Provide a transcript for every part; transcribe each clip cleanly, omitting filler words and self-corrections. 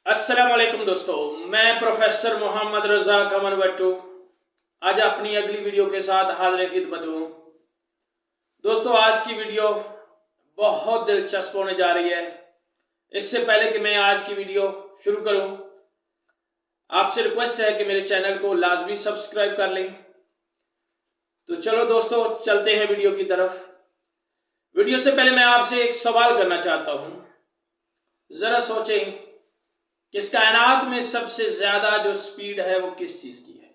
अस्सलाम वालेकुम दोस्तों, मैं प्रोफेसर मोहम्मद रजा कमर भट्टू आज अपनी अगली वीडियो के साथ हाजिर खिदमत हूँ। दोस्तों, आज की वीडियो बहुत दिलचस्प होने जा रही है। इससे पहले कि मैं आज की वीडियो शुरू करूँ, आपसे रिक्वेस्ट है कि मेरे चैनल को लाजमी सब्सक्राइब कर लें। तो चलो दोस्तों, चलते हैं वीडियो की तरफ। वीडियो से पहले मैं आपसे एक सवाल करना चाहता हूँ। जरा सोचें कि इस कायनात में सबसे ज्यादा जो स्पीड है वो किस चीज की है।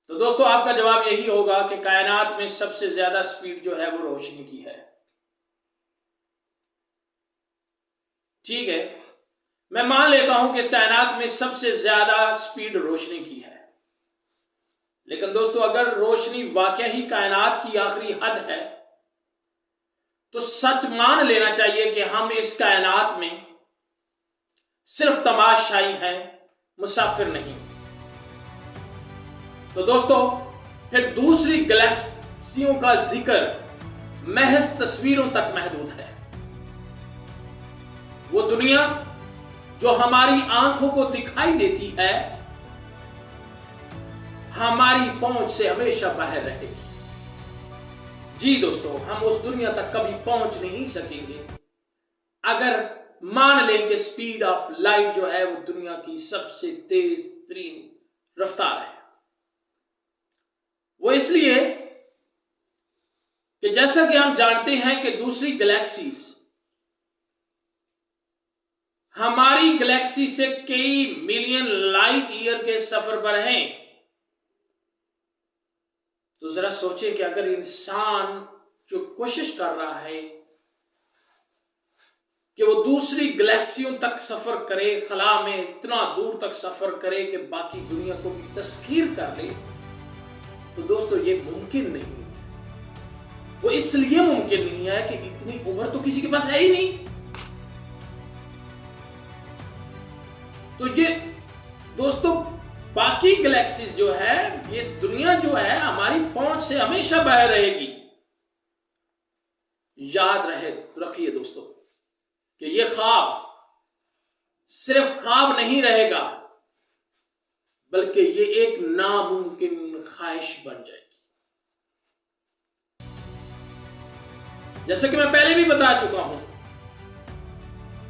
तो दोस्तों, आपका जवाब यही होगा कि कायनात में सबसे ज्यादा स्पीड जो है वो रोशनी की है। ठीक है, मैं मान लेता हूं कि इस कायनात में सबसे ज्यादा स्पीड रोशनी की है। लेकिन दोस्तों, अगर रोशनी वाकई ही कायनात की आखिरी हद है तो सच मान लेना चाहिए कि हम इस कायनात में सिर्फ तमाशाई हैं, मुसाफिर नहीं। तो दोस्तों, फिर दूसरी गैलेक्सियों का जिक्र महज तस्वीरों तक महदूद है। वो दुनिया जो हमारी आंखों को दिखाई देती है हमारी पहुंच से हमेशा बाहर रहेगी। जी दोस्तों, हम उस दुनिया तक कभी पहुंच नहीं सकेंगे अगर मान लें कि स्पीड ऑफ लाइट जो है वो दुनिया की सबसे तेज तरीन रफ्तार है। वो इसलिए कि जैसा कि हम जानते हैं कि दूसरी गैलेक्सीज हमारी गैलेक्सी से कई मिलियन लाइट ईयर के सफर पर हैं। तो जरा सोचें कि अगर इंसान जो कोशिश कर रहा है कि वो दूसरी गैलेक्सियों तक सफर करे, खला में इतना दूर तक सफर करे कि बाकी दुनिया को भी तस्खीर कर ले, तो दोस्तों ये मुमकिन नहीं है। वो इसलिए मुमकिन नहीं है कि इतनी उम्र तो किसी के पास है ही नहीं। तो ये दोस्तों, बाकी गैलेक्सीज जो है, ये दुनिया जो है हमारी पहुंच से हमेशा बाहर रहेगी। याद रखिए दोस्तों कि ये ख्वाब सिर्फ ख्वाब नहीं रहेगा, बल्कि ये एक नामुमकिन ख्वाहिश बन जाएगी। जैसे कि मैं पहले भी बता चुका हूं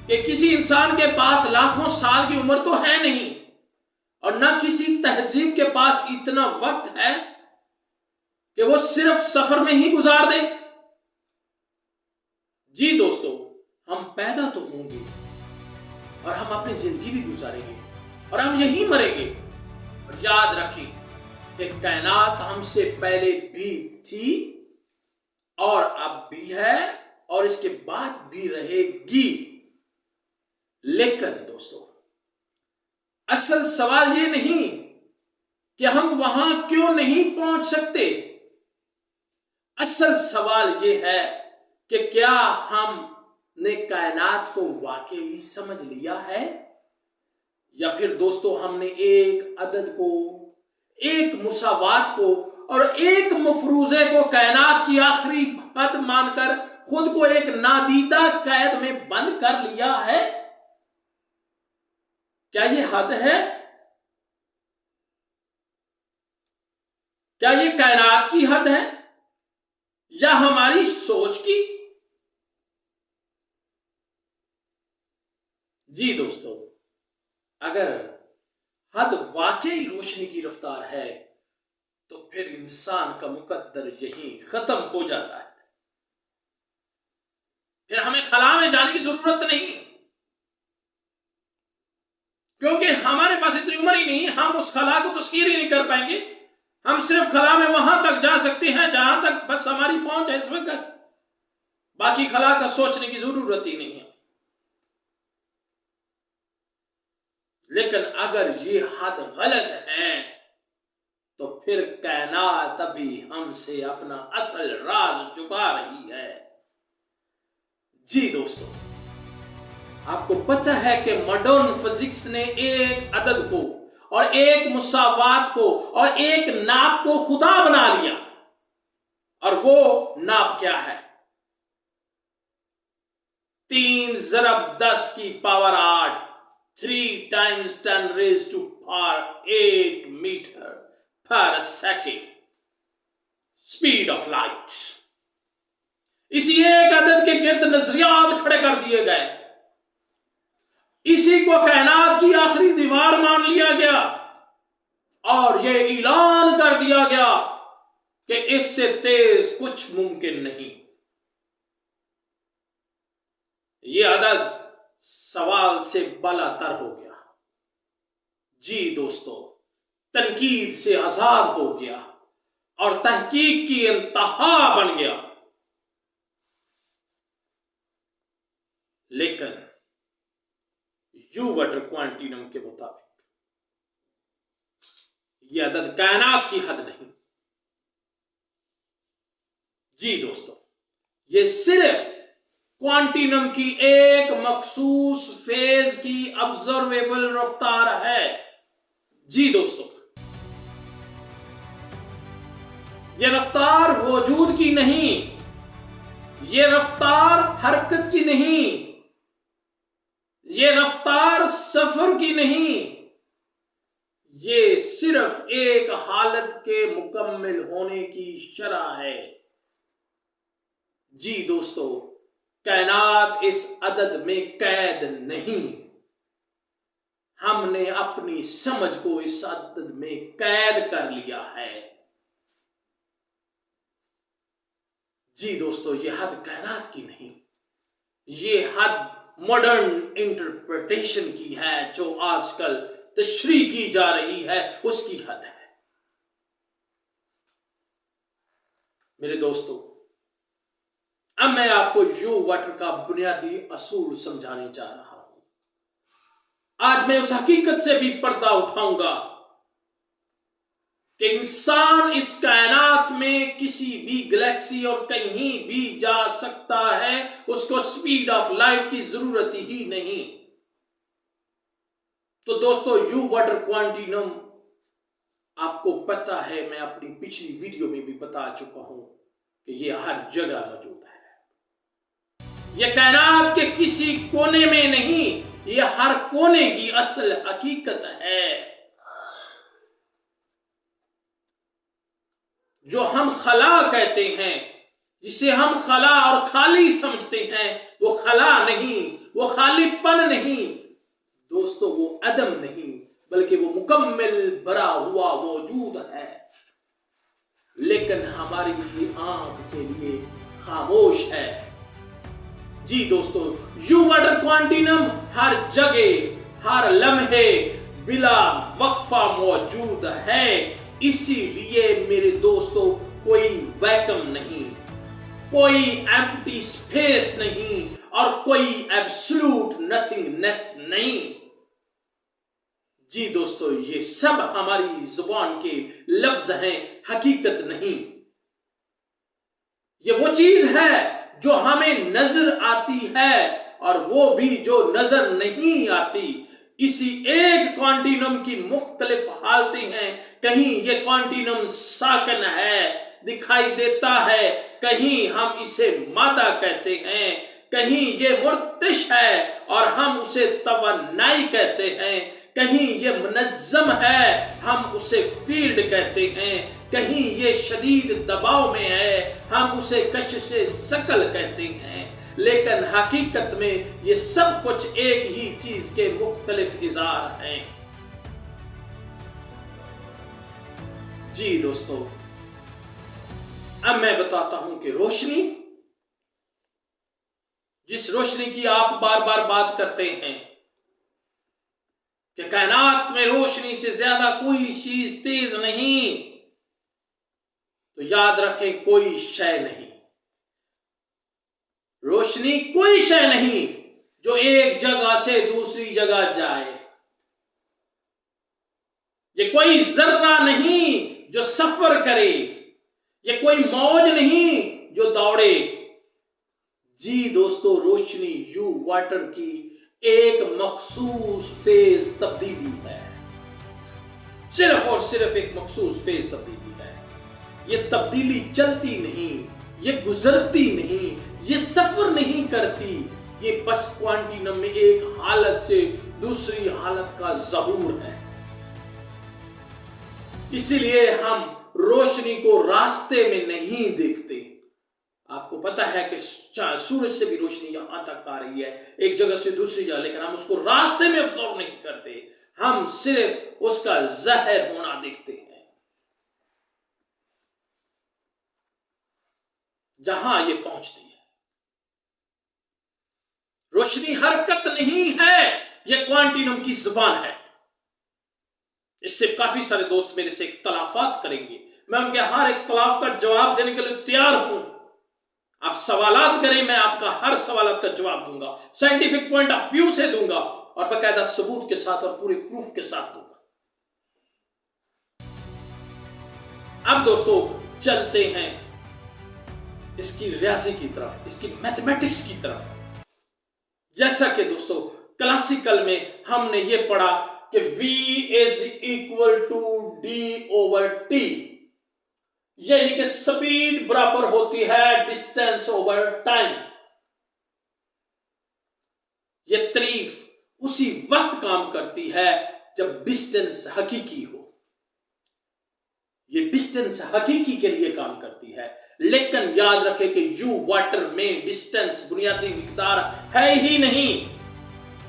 कि किसी इंसान के पास लाखों साल की उम्र तो है नहीं, और ना किसी तहजीब के पास इतना वक्त है कि वो सिर्फ सफर में ही गुजार दे। जी दोस्तों, हम पैदा तो होंगे और हम अपनी जिंदगी भी गुजारेंगे और हम यही मरेंगे। और याद रखें कि कायनात हमसे पहले भी थी और अब भी है और इसके बाद भी रहेगी। लेकिन दोस्तों, असल सवाल ये नहीं कि हम वहां क्यों नहीं पहुंच सकते। असल सवाल ये है कि क्या हमने कायनात को वाकई समझ लिया है, या फिर दोस्तों हमने एक अदद को, एक मुसावात को और एक मफरूजे को कायनात की आखिरी हद मानकर खुद को एक नादीदा कैद में बंद कर लिया है। क्या ये हद है? क्या ये कायनात की हद है या हमारी सोच की? जी दोस्तों, अगर हद वाकई रोशनी की रफ्तार है तो फिर इंसान का मुकद्दर यहीं खत्म हो जाता है। फिर हमें खला में जाने की जरूरत नहीं, क्योंकि हमारे पास इतनी उम्र ही नहीं, हम उस खला को तस्कीर ही नहीं कर पाएंगे। हम सिर्फ खला में वहां तक जा सकते हैं जहां तक बस हमारी पहुंच है इस वक्त। बाकी खला का सोचने की जरूरत ही नहीं है। लेकिन अगर ये हद गलत है तो फिर कायनात अभी हमसे अपना असल राज छुपा रही है। जी दोस्तों, आपको पता है कि मॉडर्न फिजिक्स ने एक अदद को और एक मुसावात को और एक नाप को खुदा बना लिया, और वो नाप क्या है? 3 ज़रब 10 की power 8, 3 times 10 raised to power 8 meter per second speed of light. इसी एक अदद के गिर्द नजरियात खड़े कर दिए गए, इसी को कायनात की आखिरी दीवार मान लिया गया और यह ऐलान कर दिया गया कि इससे तेज कुछ मुमकिन नहीं। यह अदद सवाल से बालातर हो गया। जी दोस्तों, तनकीद से आजाद हो गया और तहकीक की इंतहा बन गया। लेकिन यू वटर क्वांटिनम के मुताबिक यह अदद कायनात की हद नहीं। जी दोस्तों, यह सिर्फ क्वांटिनम की एक मखसूस फेज की ऑब्जर्वेबल रफ्तार है। जी दोस्तों, यह रफ्तार वजूद की नहीं, यह रफ्तार हरकत की नहीं, यह रफ्तार सफर की नहीं, यह सिर्फ एक हालत के मुकम्मल होने की शरह है। जी दोस्तों, कायनात इस अदद में कैद नहीं, हमने अपनी समझ को इस अदद में कैद कर लिया है। जी दोस्तों, यह हद कायनात की नहीं, यह हद मॉडर्न इंटरप्रिटेशन की है, जो आजकल तशरीह की जा रही है, उसकी हद है। मेरे दोस्तों, अब मैं आपको यू वाटर का बुनियादी असूल समझाने जा रहा हूं। आज मैं उस हकीकत से भी पर्दा उठाऊंगा कि इंसान इस कायनात में किसी भी गैलेक्सी और कहीं भी जा सकता है, उसको स्पीड ऑफ लाइट की जरूरत ही नहीं। तो दोस्तों, यू वाटर क्वांटिनम आपको पता है, मैं अपनी पिछली वीडियो में भी बता चुका हूं कि यह हर जगह मौजूद है। यह कायनात के किसी कोने में नहीं, यह हर कोने की असल हकीकत है। जो हम खला कहते हैं, जिसे हम खला और खाली समझते हैं, वो खला नहीं, वो खालीपन नहीं दोस्तों, वो अदम नहीं, बल्कि वो मुकम्मल भरा हुआ वजूद है। लेकिन हमारी ये आंख के लिए खामोश है। जी दोस्तों, यू वाटर क्वांटिनम हर जगह हर लम्हे बिला वक्फा मौजूद है। इसीलिए मेरे दोस्तों, कोई वैक्यूम नहीं, कोई एम्प्टी स्पेस नहीं और कोई एब्सोल्यूट नथिंगनेस नहीं। जी दोस्तों, ये सब हमारी जुबान के लफ्ज हैं, हकीकत नहीं। ये वो चीज है जो हमें नजर आती है और वो भी जो नजर नहीं आती। इसी एक क्वांटिनम की मुख्तलिफ हालतें हैं। कहीं ये क्वांटिनम साकन है, दिखाई देता है, कहीं हम इसे मादा कहते हैं, कहीं ये मुर्तिश है और हम उसे तवन्नाई कहते हैं, कहीं ये मुनज्जम है, हम उसे फील्ड कहते हैं, कहीं ये शदीद दबाव में है, हम उसे कशिशे शकल कहते हैं। लेकिन हकीकत में ये सब कुछ एक ही चीज के मुख्तलिफ इज़ार हैं। जी दोस्तों, अब मैं बताता हूं कि रोशनी, जिस रोशनी की आप बार बार बात करते हैं कि कायनात में रोशनी से ज्यादा कोई चीज तेज नहीं, तो याद रखें, कोई शय नहीं, रोशनी कोई शय नहीं जो एक जगह से दूसरी जगह जाए। ये कोई जर्रा नहीं जो सफर करे, ये कोई मौज नहीं जो दौड़े। जी दोस्तों, रोशनी यू वाटर की एक मखसूस फेज तब्दीली है, सिर्फ और सिर्फ एक मखसूस फेज तब्दीली है। ये तब्दीली चलती नहीं, ये गुजरती नहीं, ये सफर नहीं करती, ये बस क्वांटिनम में एक हालत से दूसरी हालत का ज़हूर है। इसीलिए हम रोशनी को रास्ते में नहीं देखते। आपको पता है कि सूरज से भी रोशनी यहां तक आ रही है एक जगह से दूसरी जगह, लेकिन हम उसको रास्ते में ऑब्जर्व नहीं करते, हम सिर्फ उसका ज़ाहिर होना देखते हैं। जहां ये पहुंचती है रोशनी हरकत नहीं है, यह क्वांटिनम की जुबान है। इससे काफी सारे दोस्त मेरे से इख्तलाफात करेंगे, मैं उनके हर इख्तलाफ का जवाब देने के लिए तैयार हूं। आप सवालात करें, मैं आपका हर सवालात का जवाब दूंगा, साइंटिफिक पॉइंट ऑफ व्यू से दूंगा और बकायदा सबूत के साथ और पूरे प्रूफ के साथ दूंगा। अब दोस्तों चलते हैं इसकी रियाजी की तरफ, इसकी मैथमेटिक्स की तरफ। जैसा कि दोस्तों क्लासिकल में हमने ये पढ़ा कि V is equal to d/t, यानी कि स्पीड बराबर होती है डिस्टेंस ओवर टाइम। यह तारीफ उसी वक्त काम करती है जब डिस्टेंस हकीकी हो। यह डिस्टेंस हकीकी के लिए काम करती है, लेकिन याद रखें कि U वाटर में डिस्टेंस बुनियादी मिकदार है ही नहीं।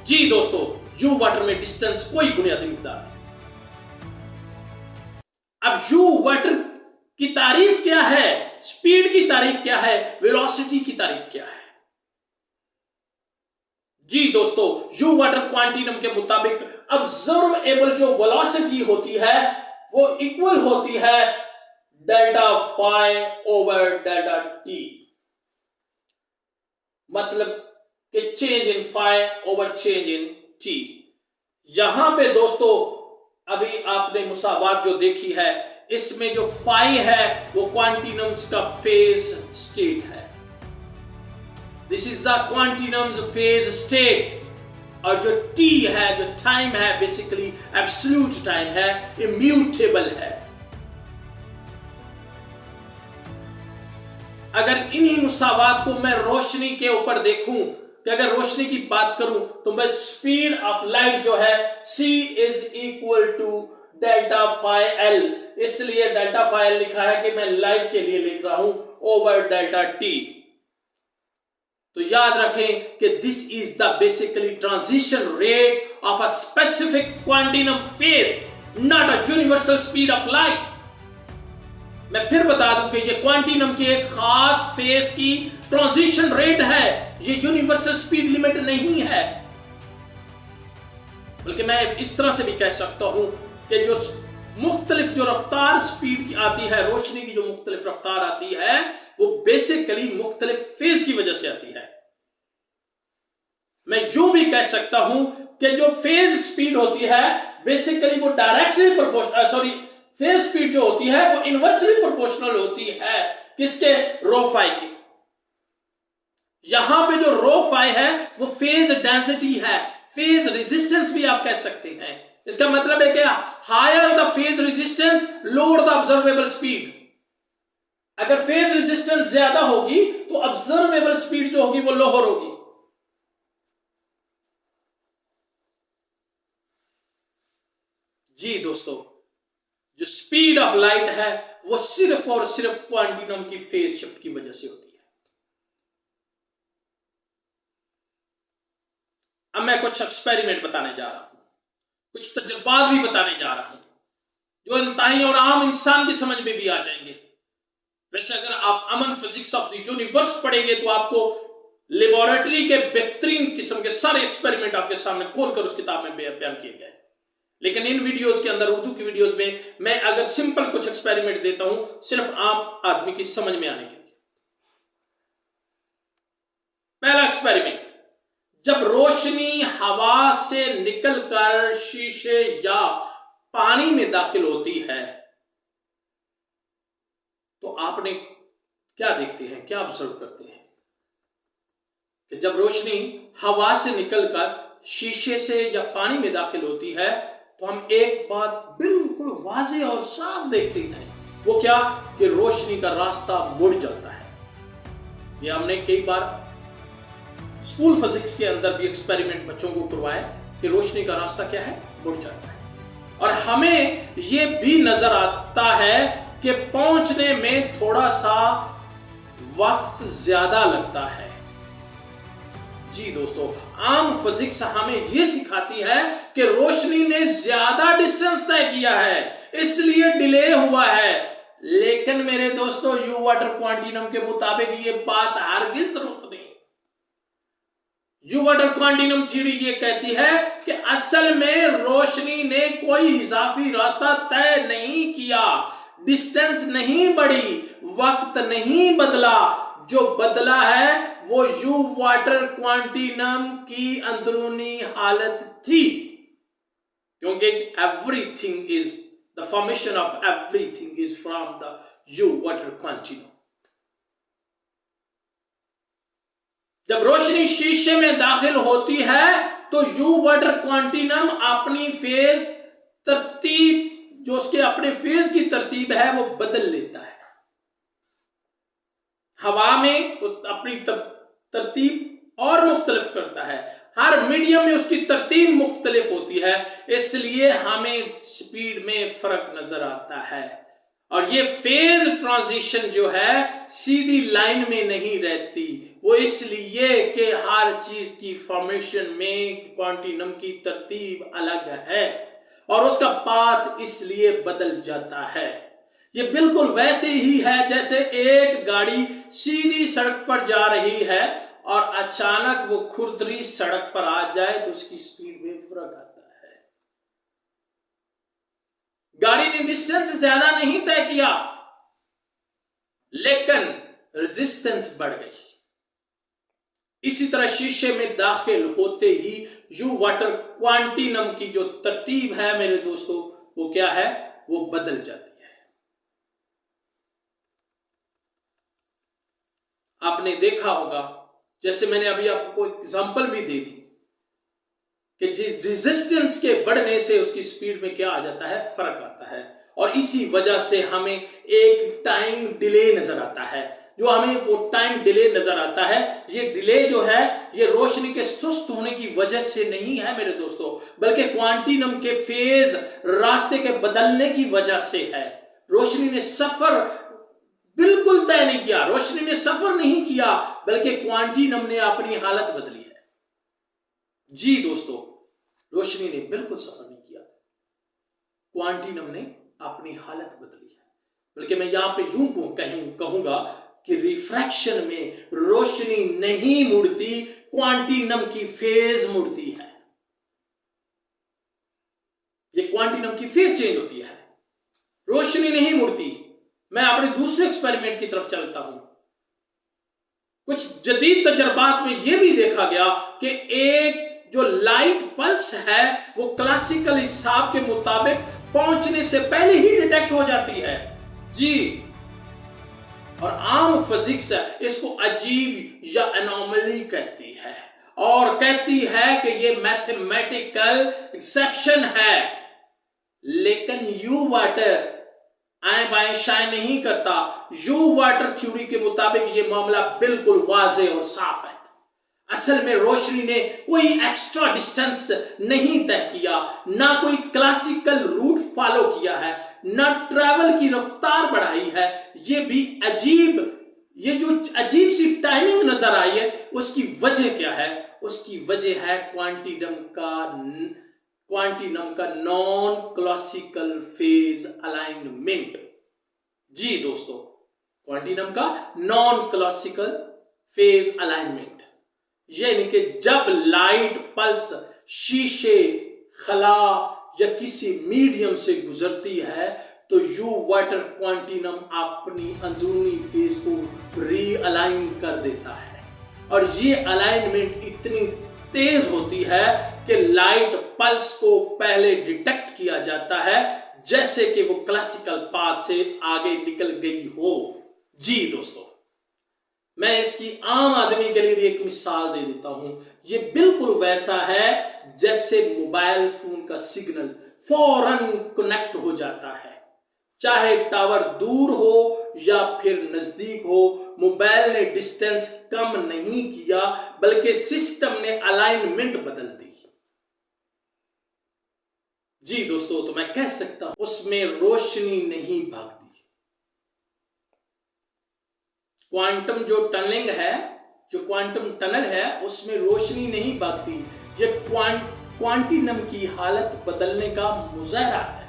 जी दोस्तों, U वाटर में डिस्टेंस कोई बुनियादी मिकदार नहीं। अब U वाटर की तारीफ क्या है, स्पीड की तारीफ क्या है, वेलोसिटी की तारीफ क्या है? जी दोस्तों, U वाटर क्वांटिनम के मुताबिक ऑब्जर्वेबल जो वेलोसिटी होती है वो इक्वल होती है delta phi over delta t, मतलब कि change in phi over change in t. यहां पे दोस्तों अभी आपने मुसावात जो देखी है, इसमें जो फाई है वो क्वांटिनम्स का फेज स्टेट है। This is the quantinums phase state. और जो टी है, जो टाइम है, बेसिकली एब्सोल्यूट टाइम है, इम्यूटेबल है। अगर इन्हीं मुसावात को मैं रोशनी के ऊपर देखूं, कि अगर रोशनी की बात करूं तो मैं स्पीड ऑफ लाइट जो है c is equal to delta phi l, इसलिए डेल्टा फाई एल लिखा है कि मैं लाइट के लिए लिख रहा हूं ओवर डेल्टा टी। तो याद रखें कि this is the basically transition rate of a specific quantinum phase, not a universal speed of light. मैं फिर बता दूं कि ये क्वांटिनम की एक खास फेज की ट्रांजिशन रेट है, ये यूनिवर्सल स्पीड लिमिट नहीं है। बल्कि मैं इस तरह से भी कह सकता हूं कि जो मुख्तलिफ जो रफ्तार स्पीड की आती है, रोशनी की जो मुख्तलिफ रफ्तार आती है, वो बेसिकली मुख्तलिफ फेज की वजह से आती है। मैं यूं भी कह सकता हूं कि जो फेज स्पीड होती है बेसिकली वो डायरेक्टली प्रोपोर्शनल, फेज स्पीड जो होती है वो इनवर्सली प्रोपोर्शनल होती है किसके, रो फाई की। यहां पे जो रो फाई है वो फेज डेंसिटी है, फेज रेजिस्टेंस भी आप कह सकते हैं। इसका मतलब है कि higher the phase resistance lower the observable speed. अगर फेज रेजिस्टेंस ज्यादा होगी तो ऑब्जर्वेबल स्पीड जो होगी वो लोअर होगी। जी दोस्तों, जो स्पीड ऑफ लाइट है वो सिर्फ और सिर्फ क्वांटिनम की फेज शिफ्ट की वजह से होती है। अब मैं कुछ एक्सपेरिमेंट बताने जा रहा हूं, कुछ तजुर्बात भी बताने जा रहा हूं जो इंतहाई और आम इंसान की समझ में भी आ जाएंगे। वैसे अगर आप अमन फिजिक्स ऑफ द यूनिवर्स पढ़ेंगे तो आपको लेबोरेटरी के बेहतरीन किस्म के सारे एक्सपेरिमेंट आपके सामने खोलकर उस किताब में बयान किए गए। लेकिन इन वीडियोस के अंदर, उर्दू की वीडियोस में, मैं अगर सिंपल कुछ एक्सपेरिमेंट देता हूं सिर्फ आम आदमी की समझ में आने के लिए। पहला एक्सपेरिमेंट, जब रोशनी हवा से निकलकर शीशे या पानी में दाखिल होती है तो आपने क्या देखते हैं, क्या ऑब्जर्व करते हैं कि जब रोशनी हवा से निकलकर शीशे से या पानी में दाखिल होती है तो हम एक बात बिल्कुल वाज़ेह और साफ देखते हैं। वो क्या, कि रोशनी का रास्ता मुड़ जाता है। ये हमने कई बार स्कूल फिजिक्स के अंदर भी एक्सपेरिमेंट बच्चों को करवाए कि रोशनी का रास्ता क्या है, मुड़ जाता है। और हमें यह भी नजर आता है कि पहुंचने में थोड़ा सा वक्त ज्यादा लगता है। जी दोस्तों, आम फिजिक्स हमें यह सिखाती है कि रोशनी ने ज्यादा डिस्टेंस तय किया है, इसलिए डिले हुआ है। लेकिन मेरे दोस्तों, यू वाटर क्वांटिनम के मुताबिक यह बात हरगिज दुरुस्त नहीं। यू वाटर क्वांटिनम थ्योरी ये कहती है कि असल में रोशनी ने कोई इजाफी रास्ता तय नहीं किया, डिस्टेंस नहीं बढ़ी, वक्त नहीं बदला। जो बदला है वो यू वाटर क्वांटिनम की अंदरूनी हालत थी, क्योंकि everything is the formation of everything is from the U water quantinum. जब रोशनी शीशे में दाखिल होती है तो यू वाटर क्वांटिनम अपनी फेज तरतीब, जो उसके अपने फेज की तरतीब है, वो बदल लेता है। हवा में वो अपनी तरतीब और मुख्तलिफ करता है, हर मीडियम में उसकी तरतीब मुख्तलिफ होती है, इसलिए हमें स्पीड में फर्क नजर आता है। और ये फेज ट्रांजिशन जो है सीधी लाइन में नहीं रहती, वो इसलिए कि हर चीज की फॉर्मेशन में क्वांटिनम की तरतीब अलग है और उसका पाथ इसलिए बदल जाता है। ये बिल्कुल वैसे ही है जैसे एक गाड़ी सीधी सड़क पर जा रही है और अचानक वो खुरदरी सड़क पर आ जाए तो उसकी स्पीड में फर्क आता है। गाड़ी ने डिस्टेंस ज्यादा नहीं तय किया, लेकिन रेजिस्टेंस बढ़ गई। इसी तरह शीशे में दाखिल होते ही यू वाटर क्वांटिनम की जो तरतीब है मेरे दोस्तों, वो क्या है, वो बदल जाती है। आपने देखा होगा, जैसे मैंने अभी आपको एग्जांपल भी दी थी, कि रेजिस्टेंस के बढ़ने से उसकी स्पीड में क्या आ जाता है, फर्क आता है। और इसी वजह से हमें एक टाइम डिले नजर आता है। जो हमें वो टाइम डिले नजर आता है, ये डिले जो है ये रोशनी के सुस्त होने की वजह से नहीं है मेरे दोस्तों, बल्कि क्वांटिनम के फेज रास्ते के बदलने की वजह से है। रोशनी ने सफर बिल्कुल तय नहीं किया, रोशनी ने सफर नहीं किया, बल्कि क्वांटिनम ने अपनी हालत बदली है। जी दोस्तों, रोशनी ने बिल्कुल सफर नहीं किया, क्वांटिनम ने अपनी हालत बदली है। बल्कि मैं यहां पे यूं कहूंगा कि रिफ्रैक्शन में रोशनी नहीं मुड़ती, क्वांटिनम की फेज मुड़ती है। ये क्वांटिनम की फेज चेंज होती है, रोशनी नहीं मुड़ती। मैं अपने दूसरे एक्सपेरिमेंट की तरफ चलता हूं। कुछ जदीद तजर्बात में यह भी देखा गया कि एक जो लाइट पल्स है वो क्लासिकल हिसाब के मुताबिक पहुंचने से पहले ही डिटेक्ट हो जाती है। जी, और आम फिजिक्स इसको अजीब या एनोमली कहती है और कहती है कि ये मैथमेटिकल एक्सेप्शन है। लेकिन यू वाटर आए बाएं शाये नहीं करता। यू वाटर थ्योरी के मुताबिक ये मामला बिल्कुल वाज़े और साफ है। असल में रोशनी ने कोई एक्स्ट्रा डिस्टेंस नहीं तय किया, ना कोई क्लासिकल रूट फॉलो किया है, ना ट्रैवल की रफ्तार बढ़ाई है। ये भी अजीब, ये जो अजीब सी टाइमिंग नजर आई है, उसकी वजह क्या है? उसकी वजह है क्वांटिनम का नॉन क्लासिकल फेज अलाइनमेंट। जी दोस्तों, क्वांटिनम का नॉन क्लासिकल फेज अलाइनमेंट, यानी कि जब लाइट पल्स शीशे, खला या किसी मीडियम से गुजरती है तो यू वाटर क्वांटिनम अपनी अंदरूनी फेज को रीअलाइन कर देता है। और ये अलाइनमेंट इतनी तेज होती है कि लाइट पल्स को पहले डिटेक्ट किया जाता है जैसे कि वो क्लासिकल पाथ से आगे निकल गई हो। जी दोस्तों, मैं इसकी आम आदमी के लिए भी एक मिसाल दे देता हूं। ये बिल्कुल वैसा है जैसे मोबाइल फोन का सिग्नल फौरन कनेक्ट हो जाता है, चाहे टावर दूर हो या फिर नजदीक हो, मोबाइल ने डिस्टेंस कम नहीं किया, बल्कि सिस्टम ने अलाइनमेंट बदल दी। जी दोस्तों, तो मैं कह सकता हूं उसमें रोशनी नहीं भागती। क्वांटम जो टनलिंग है, जो क्वांटम टनल है, उसमें रोशनी नहीं भागती। ये क्वांटिनम की हालत बदलने का मुजाहरा है।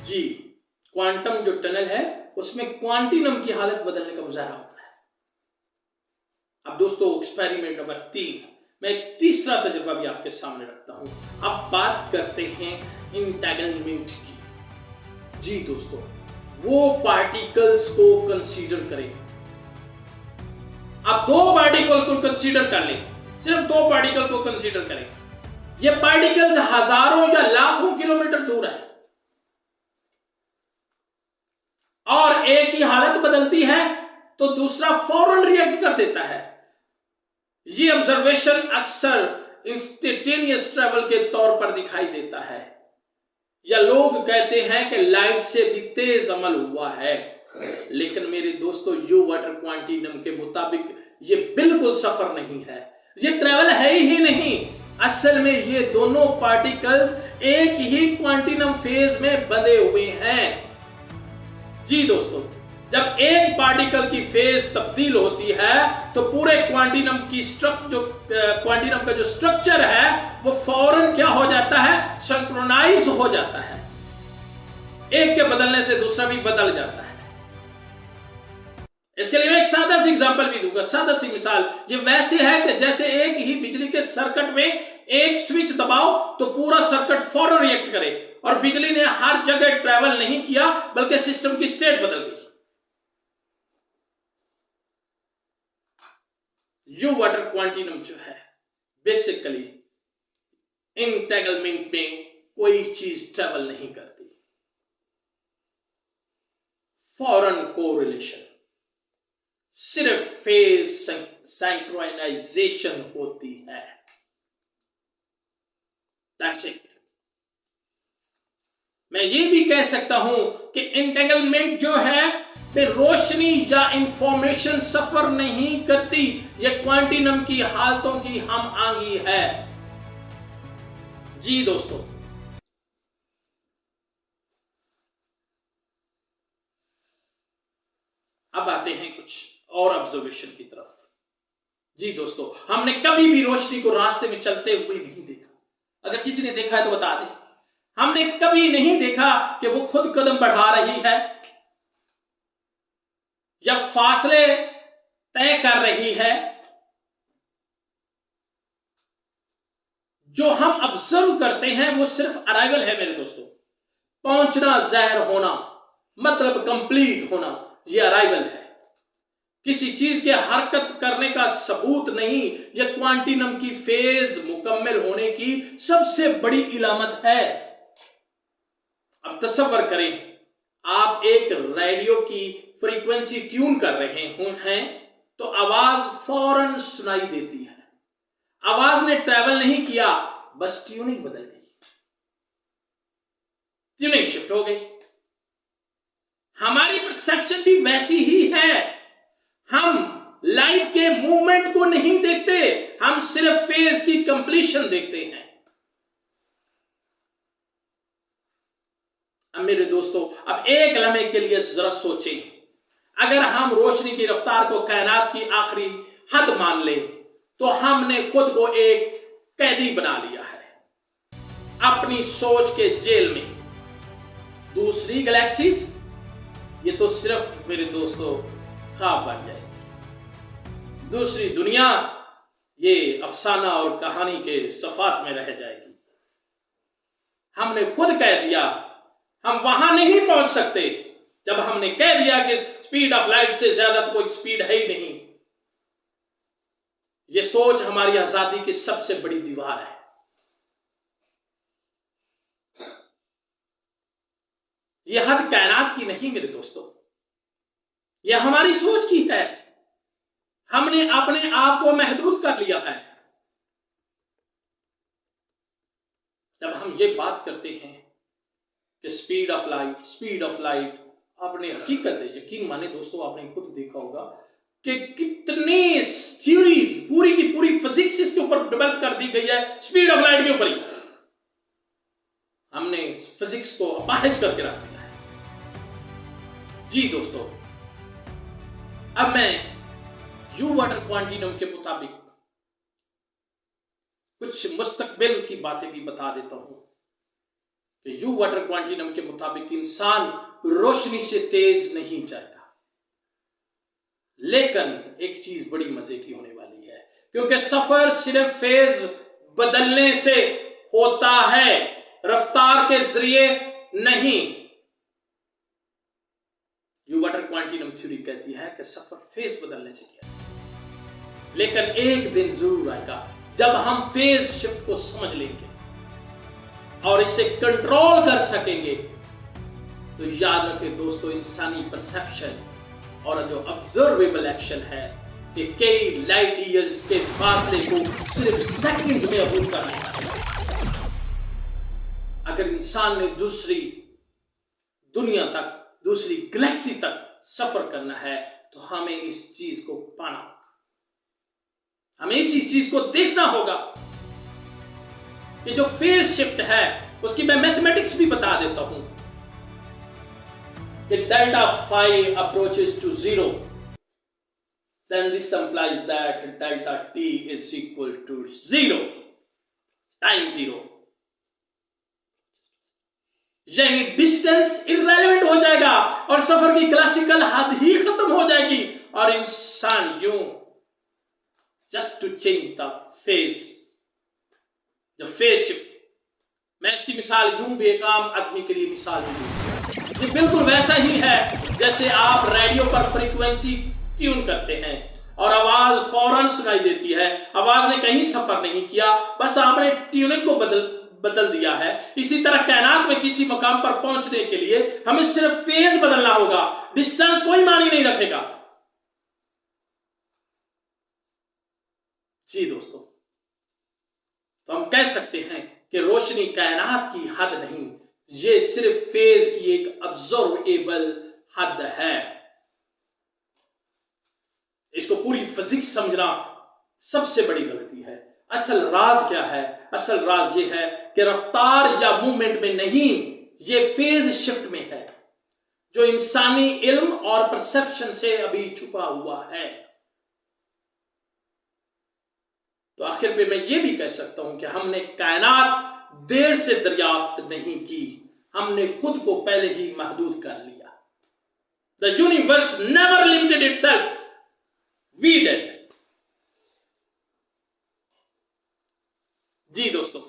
जी, क्वांटम जो टनल है उसमें क्वांटिनम की हालत बदलने का मुजाहरा होता है। अब दोस्तों, एक्सपेरिमेंट नंबर 3, मैं एक तीसरा तजुर्बा भी आपके सामने रखता हूं। अब बात करते हैं इंटेंगलमेंट की। जी दोस्तों, वो पार्टिकल्स को कंसीडर करें। आप 2 पार्टिकल को कंसीडर कर लें, सिर्फ 2 पार्टिकल को कंसीडर करें। ये पार्टिकल्स हजारों या लाखों किलोमीटर दूर है और एक ही हालत बदलती है तो दूसरा फौरन रिएक्ट कर देता है। ये ऑब्जर्वेशन अक्सर इंस्टेंटेनियस ट्रैवल के तौर पर दिखाई देता है, या लोग कहते हैं कि लाइट से भी तेज अमल हुआ है। लेकिन मेरे दोस्तों, यू वाटर क्वांटिनम के मुताबिक ये बिल्कुल सफर नहीं है, ये ट्रैवल है ही नहीं। असल में ये दोनों पार्टिकल्स एक ही क्वांटिनम फेज में बंधे हुए हैं। जी दोस्तों, जब एक पार्टिकल की फेज तब्दील होती है तो पूरे क्वांटिनम का जो स्ट्रक्चर है वो फौरन क्या हो जाता है, सिंक्रोनाइज हो जाता है। एक के बदलने से दूसरा भी बदल जाता है। इसके लिए मैं एक सादा सी एग्जांपल भी दूंगा, सादा सी मिसाल। ये वैसे है कि जैसे एक ही बिजली के सर्किट में एक स्विच दबाओ तो पूरा सर्किट फौरन रिएक्ट करे, और बिजली ने हर जगह ट्रैवल नहीं किया बल्कि सिस्टम की स्टेट बदल गई। यू वाटर क्वांटिनम जो है, बेसिकली इंटेंगलमेंट में कोई चीज ट्रैवल नहीं करती, फौरन कोरिलेशन, सिर्फ फेज सिंक्रोनाइजेशन होती है। That's it. मैं ये भी कह सकता हूं कि इंटेंगलमेंट जो है वे रोशनी या इंफॉर्मेशन सफर नहीं करती, ये क्वांटिनम की हालतों की हम आंगी है। जी दोस्तों, अब आते हैं कुछ और ऑब्जर्वेशन की तरफ। जी दोस्तों, हमने कभी भी रोशनी को रास्ते में चलते हुए नहीं देखा। अगर किसी ने देखा है तो बता दे। हमने कभी नहीं देखा कि वो खुद कदम बढ़ा रही है या फासले तय कर रही है। जो हम ऑब्जर्व करते हैं वो सिर्फ अराइवल है मेरे दोस्तों। पहुंचना, ज़ाहिर होना, मतलब कंप्लीट होना, ये अराइवल है। किसी चीज के हरकत करने का सबूत नहीं। यह क्वांटिनम की फेज मुकम्मल होने की सबसे बड़ी इलामत है। अब तसव्वुर करें, आप एक रेडियो की फ्रीक्वेंसी ट्यून कर रहे हैं तो आवाज फौरन सुनाई देती है। आवाज ने ट्रैवल नहीं किया, बस ट्यूनिंग बदल गई, ट्यूनिंग शिफ्ट हो गई। हमारी परसेप्शन भी वैसी ही है। हम लाइट के मूवमेंट को नहीं देखते, हम सिर्फ फेज की कंप्लीशन देखते हैं। अब मेरे दोस्तों, अब एक लम्हे के लिए जरा सोचें, अगर हम रोशनी की रफ्तार को कायनात की आखिरी हद मान ले तो हमने खुद को एक कैदी बना लिया है अपनी सोच के जेल में। दूसरी गैलेक्सीज, ये तो सिर्फ मेरे दोस्तों ख्वाब बन जाएगी। दूसरी दुनिया, ये अफसाना और कहानी के सफात में रह जाएगी। हमने खुद कह दिया हम वहां नहीं पहुंच सकते, जब हमने कह दिया कि स्पीड ऑफ लाइट से ज्यादा तो कोई स्पीड है ही नहीं। ये सोच हमारी आजादी की सबसे बड़ी दीवार है। यह हद कायनात की नहीं मेरे दोस्तों, यह हमारी सोच की है। हमने अपने आप को महदूद कर लिया है। जब हम ये बात करते हैं कि स्पीड ऑफ लाइट आपने हकीकत है, यकीन माने दोस्तों, आपने खुद देखा होगा कि कितने थ्योरीज पूरी की पूरी फिजिक्स इसके ऊपर डेवलप कर दी गई है, स्पीड ऑफ लाइट के ऊपर ही हमने फिजिक्स को अपाहिज करके रख दिया है। जी दोस्तों, अब मैं यू वाटर क्वांटिनम के मुताबिक कुछ मुस्तकबिल की बातें भी बता देता हूं कि यू वाटर क्वांटिनम के मुताबिक इंसान रोशनी से तेज नहीं जाएगा, लेकिन एक चीज बड़ी मजे की होने वाली है, क्योंकि सफर सिर्फ फेज बदलने से होता है, रफ्तार के जरिए नहीं। यू वाटर क्वांटिनम थ्योरी कहती है कि सफर फेज बदलने से किया, लेकिन एक दिन जरूर आएगा जब हम फेज शिफ्ट को समझ लेंगे और इसे कंट्रोल कर सकेंगे। तो याद रखें दोस्तों, इंसानी परसेप्शन और जो ऑब्जर्वेबल एक्शन है कि कई लाइट ईयर्स के फासले को सिर्फ सेकंड में अबूर करना है। अगर इंसान ने दूसरी दुनिया तक, दूसरी गैलेक्सी तक सफर करना है तो हमें इस चीज को पाना होगा, हमें इसी चीज को देखना होगा कि जो फेज शिफ्ट है उसकी मैं मैथमेटिक्स भी बता देता हूं कि delta phi approaches to 0, then this implies that delta t is equal to 0 time 0, यानी डिस्टेंस इररेलेवेंट हो जाएगा और सफर की क्लासिकल हद ही खत्म हो जाएगी और इंसान यूं just to change the phase, the phase shift. मैं इसकी मिसाल यूं बेकाम आदमी के लिए मिसाल दूं, ये बिल्कुल वैसा ही है जैसे आप रेडियो पर फ्रीक्वेंसी ट्यून करते हैं और आवाज फौरन सुनाई देती है, आवाज ने कहीं सफर नहीं किया, बस आपने ट्यूनिंग को बदल दिया है। इसी तरह कायनात में किसी मकाम पर पहुंचने के लिए हमें सिर्फ फेज बदलना होगा, डिस्टेंस कोई मानी नहीं रखेगा। जी दोस्तों, तो हम कह सकते हैं कि रोशनी कायनात की हद नहीं, ये सिर्फ फेज की एक ऑब्जर्वेबल हद है। इसको पूरी फिजिक्स समझना सबसे बड़ी गलती है। असल राज क्या है? असल राज ये है कि रफ्तार या मूवमेंट में नहीं, ये फेज शिफ्ट में है, जो इंसानी इल्म और परसेप्शन से अभी छुपा हुआ है। तो आखिर पे मैं ये भी कह सकता हूं कि हमने कायनात देर से दरियाफ्त नहीं की, हमने खुद को पहले ही महदूद कर लिया। The universe never limited itself, we did. जी दोस्तों,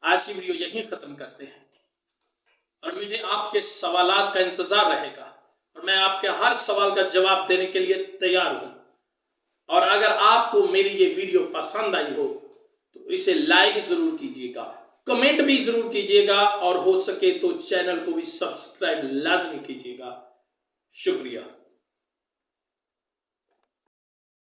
आज की वीडियो यहीं खत्म करते हैं और मुझे आपके सवालात का इंतजार रहेगा और मैं आपके हर सवाल का जवाब देने के लिए तैयार हूं। और अगर आपको मेरी ये वीडियो पसंद आई हो तो इसे लाइक जरूर कीजिएगा, कमेंट भी जरूर कीजिएगा और हो सके तो चैनल को भी सब्सक्राइब लाजमी कीजिएगा। शुक्रिया।